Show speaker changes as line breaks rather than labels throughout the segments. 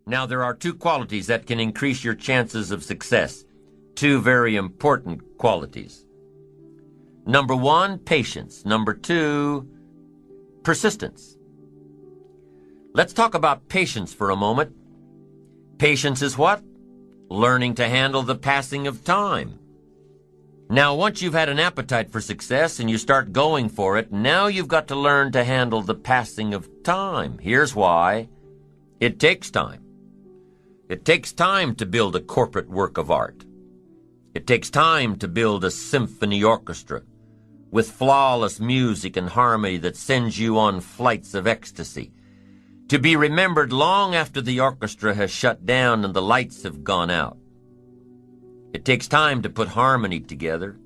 Now, there are two qualities that can increase your chances of success. Two very important qualities. Number one, patience. Number two, persistence. Let's talk about patience for a moment. Patience is what? Learning to handle the passing of time. Now, once you've had an appetite for success and you start going for it, now you've got to learn to handle the passing of time. Here's why. It takes time. It takes time to build a corporate work of art. It takes time to build a symphony orchestra with flawless music and harmony that sends you on flights of ecstasy, to be remembered long after the orchestra has shut down and the lights have gone out. It takes time to put harmony together.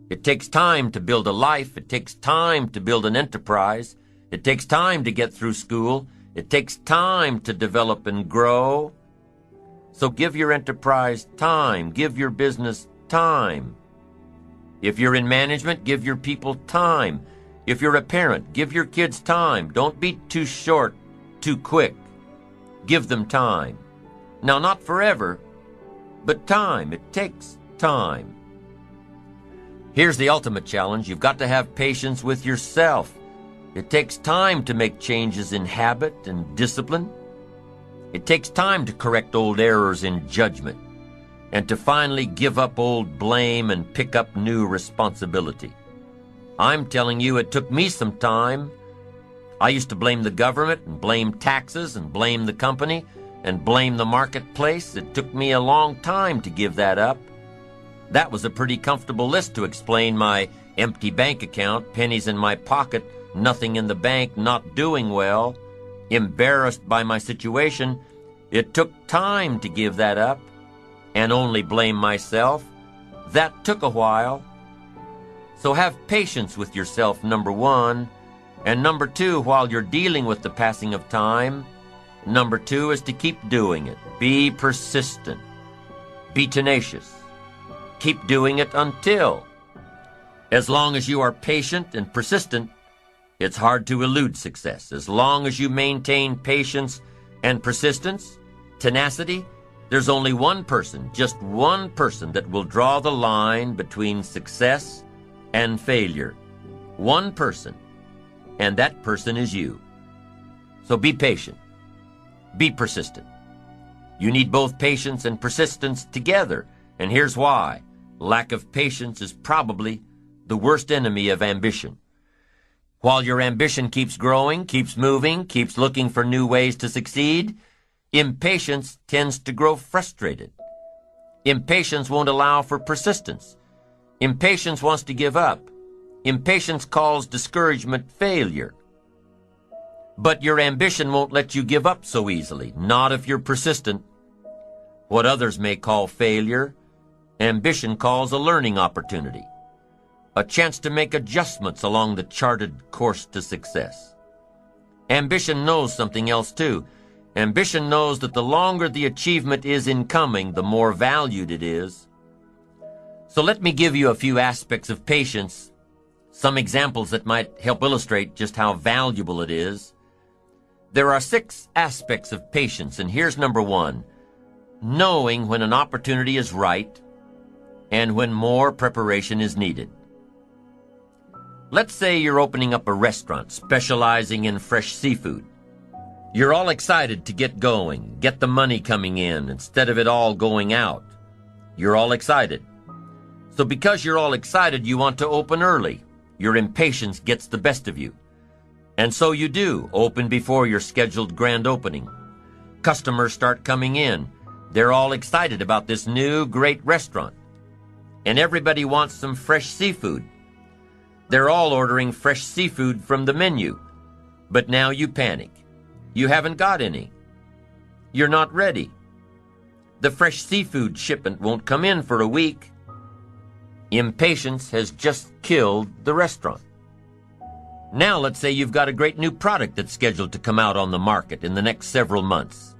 It takes time to build a life. It takes time to build an enterprise. It takes time to get through school. It takes time to develop and grow. So give your enterprise time. Give your business time. If you're in management, give your people time. If you're a parent, give your kids time. Don't be too short, too quick. Give them time. Now, not forever, but time. It takes time. Here's the ultimate challenge. You've got to have patience with yourself. It takes time to make changes in habit and discipline. It takes time to correct old errors in judgment and to finally give up old blame and pick up new responsibility. I'm telling you, it took me some time. I used to blame the government and blame taxes and blame the company and blame the marketplace. It took me a long time to give that up. That was a pretty comfortable list to explain my empty bank account, pennies in my pocket, nothing in the bank, not doing well, embarrassed by my situation. It took time to give that up and only blame myself. That took a while. So have patience with yourself, number one. And number two, while you're dealing with the passing of time, number two is to keep doing it. Be persistent. Be tenacious. Keep doing it until. As long as you are patient and persistent, it's hard to elude success. As long as you maintain patience and persistence, tenacity, there's only one person, just one person, that will draw the line between success and failure. One person, and that person is you. So be patient. Be persistent. You need both patience and persistence together, and here's why. Lack of patience is probably the worst enemy of ambition. While your ambition keeps growing, keeps moving, keeps looking for new ways to succeed, impatience tends to grow frustrated. Impatience won't allow for persistence. Impatience wants to give up. Impatience calls discouragement failure. But your ambition won't let you give up so easily, not if you're persistent. What others may call failure, ambition calls a learning opportunity, a chance to make adjustments along the charted course to success. Ambition knows something else too. Ambition knows that the longer the achievement is in coming, the more valued it is. So let me give you a few aspects of patience, some examples that might help illustrate just how valuable it is. There are 6 aspects of patience, and here's number 1. Knowing when an opportunity is right and when more preparation is needed. Let's say you're opening up a restaurant specializing in fresh seafood. You're all excited to get going, get the money coming in instead of it all going out. You're all excited. So because you're all excited, you want to open early. Your impatience gets the best of you. And so you do, open before your scheduled grand opening. Customers start coming in. They're all excited about this new great restaurant. And everybody wants some fresh seafood. They're all ordering fresh seafood from the menu. But now you panic. You haven't got any. You're not ready. The fresh seafood shipment won't come in for a week. Impatience has just killed the restaurant. Now let's say you've got a great new product that's scheduled to come out on the market in the next several months.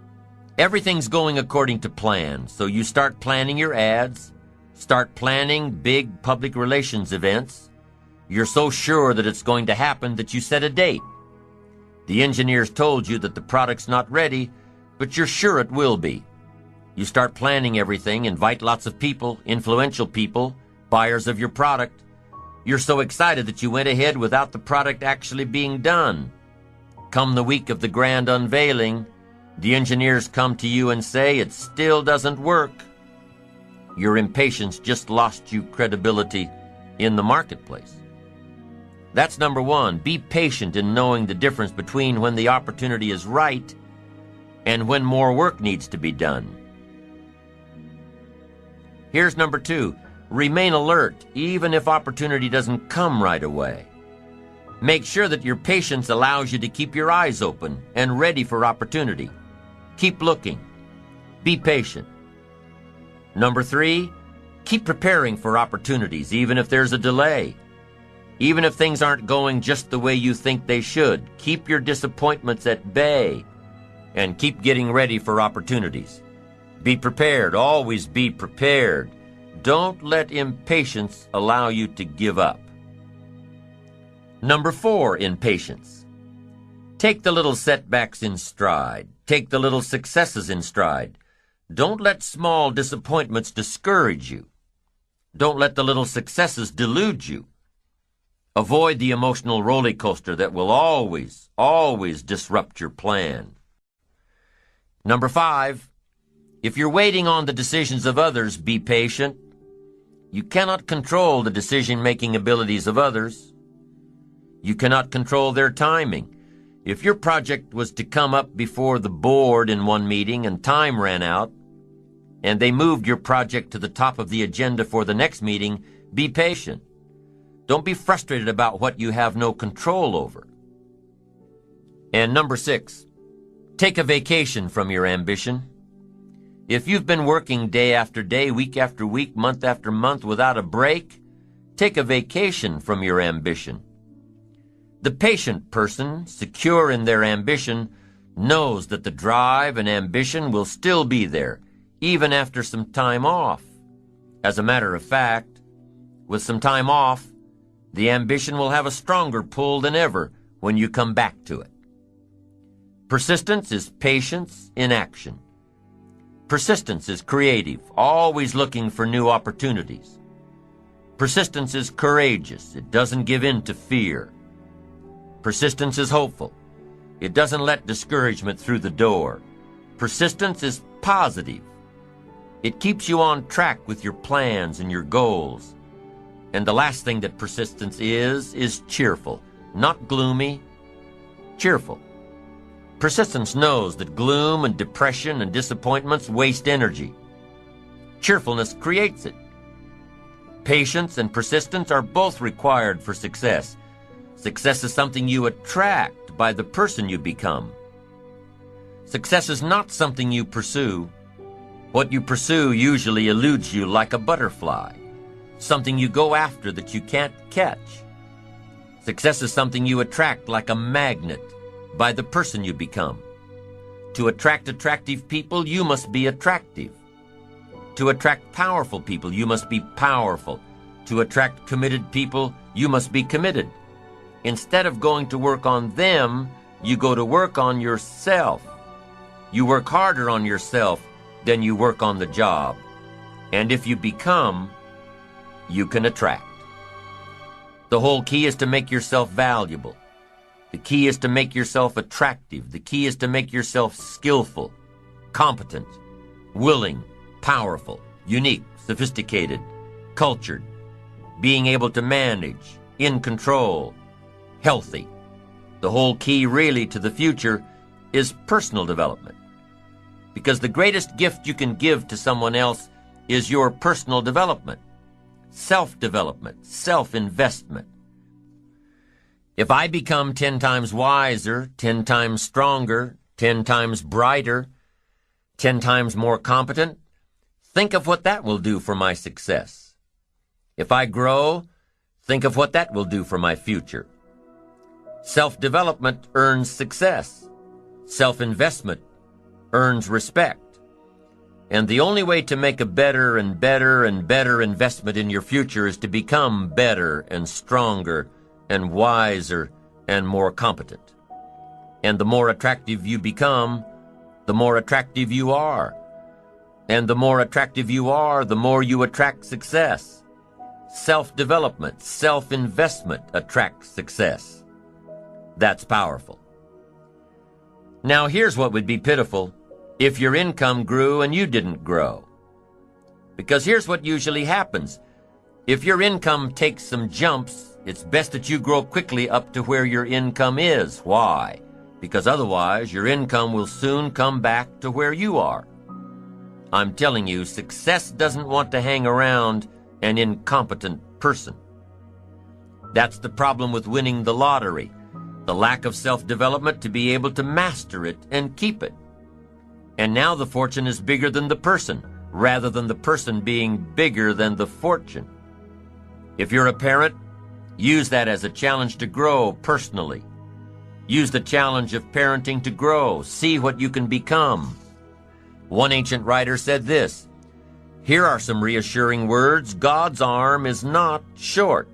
Everything's going according to plan, so you start planning your ads, start planning big public relations events. You're so sure that it's going to happen that you set a date. The engineers told you that the product's not ready, but you're sure it will be. You start planning everything, invite lots of people, influential people, buyers of your product. You're so excited that you went ahead without the product actually being done. Come the week of the grand unveiling, the engineers come to you and say it still doesn't work. Your impatience just lost you credibility in the marketplace. That's number one. Be patient in knowing the difference between when the opportunity is right and when more work needs to be done. Here's number two. Remain alert even if opportunity doesn't come right away. Make sure that your patience allows you to keep your eyes open and ready for opportunity. Keep looking. Be patient. Number three, keep preparing for opportunities even if there's a delay. Even if things aren't going just the way you think they should, keep your disappointments at bay and keep getting ready for opportunities. Be prepared. Always be prepared. Don't let impatience allow you to give up. Number four in patience. Take the little setbacks in stride. Take the little successes in stride. Don't let small disappointments discourage you. Don't let the little successes delude you. Avoid the emotional roller coaster that will always disrupt your plan. Number five, if you're waiting on the decisions of others, be patient. You cannot control the decision-making abilities of others. You cannot control their timing. If your project was to come up before the board in one meeting and time ran out, and they moved your project to the top of the agenda for the next meeting, be patient. Don't be frustrated about what you have no control over. And number six, take a vacation from your ambition. If you've been working day after day, week after week, month after month without a break, take a vacation from your ambition. The patient person, secure in their ambition, knows that the drive and ambition will still be there, even after some time off. As a matter of fact, with some time off, the ambition will have a stronger pull than ever when you come back to it. Persistence is patience in action. Persistence is creative, always looking for new opportunities. Persistence is courageous. It doesn't give in to fear. Persistence is hopeful. It doesn't let discouragement through the door. Persistence is positive. It keeps you on track with your plans and your goals. And the last thing that persistence is cheerful, not gloomy, cheerful. Persistence knows that gloom and depression and disappointments waste energy. Cheerfulness creates it. Patience and persistence are both required for success. Success is something you attract by the person you become. Success is not something you pursue. What you pursue usually eludes you like a butterfly, something you go after that you can't catch. Success is something you attract like a magnet by the person you become. To attract attractive people, you must be attractive. To attract powerful people, you must be powerful. To attract committed people, you must be committed. Instead of going to work on them, you go to work on yourself. You work harder on yourself than you work on the job. And if you become, you can attract. The whole key is to make yourself valuable. The key is to make yourself attractive. The key is to make yourself skillful, competent, willing, powerful, unique, sophisticated, cultured, being able to manage, in control, healthy. The whole key really to the future is personal development. Because the greatest gift you can give to someone else is your personal development, self-development, self-investment. If I become 10 times wiser, 10 times stronger, 10 times brighter, 10 times more competent, think of what that will do for my success. If I grow, think of what that will do for my future. Self-development earns success. Self-investment earns respect. And the only way to make a better and better and better investment in your future is to become better and stronger and wiser and more competent. And the more attractive you become, the more attractive you are. And the more attractive you are, the more you attract success. Self-development, self-investment attracts success. That's powerful. Now here's what would be pitiful if your income grew and you didn't grow. Because here's what usually happens. If your income takes some jumps, it's best that you grow quickly up to where your income is. Why? Because otherwise your income will soon come back to where you are. I'm telling you, success doesn't want to hang around an incompetent person. That's the problem with winning the lottery, the lack of self-development to be able to master it and keep it. And now the fortune is bigger than the person, rather than the person being bigger than the fortune. If you're a parent, use that as a challenge to grow personally. Use the challenge of parenting to grow. See what you can become. One ancient writer said this, "Here are some reassuring words. God's arm is not short."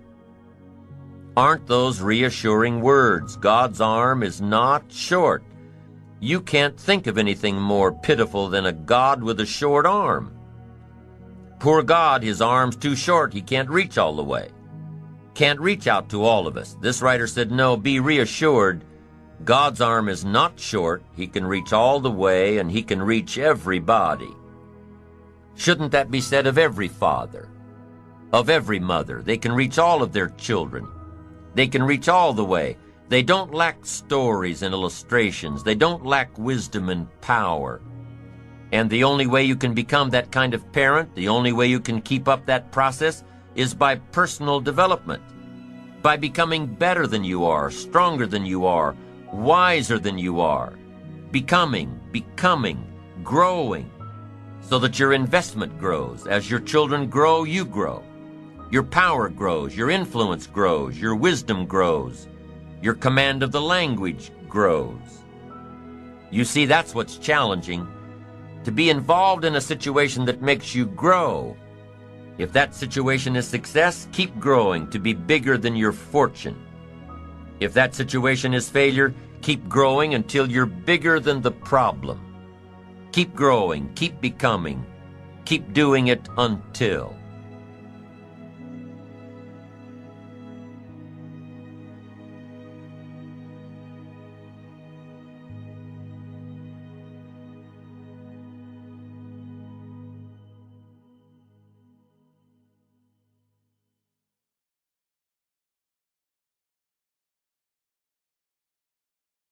Aren't those reassuring words? God's arm is not short. You can't think of anything more pitiful than a God with a short arm. Poor God, his arm's too short. He can't reach all the way. Can't reach out to all of us. This writer said, no, be reassured. God's arm is not short. He can reach all the way, and he can reach everybody. Shouldn't that be said of every father, of every mother? They can reach all of their children. They can reach all the way. They don't lack stories and illustrations. They don't lack wisdom and power. And the only way you can become that kind of parent, the only way you can keep up that process, is by personal development, by becoming better than you are, stronger than you are, wiser than you are, becoming, growing, so that your investment grows. As your children grow, you grow. Your power grows, your influence grows, your wisdom grows, your command of the language grows. You see, that's what's challenging, to be involved in a situation that makes you grow. If that situation is success, keep growing to be bigger than your fortune. If that situation is failure, keep growing until you're bigger than the problem. Keep growing, keep becoming, keep doing it until.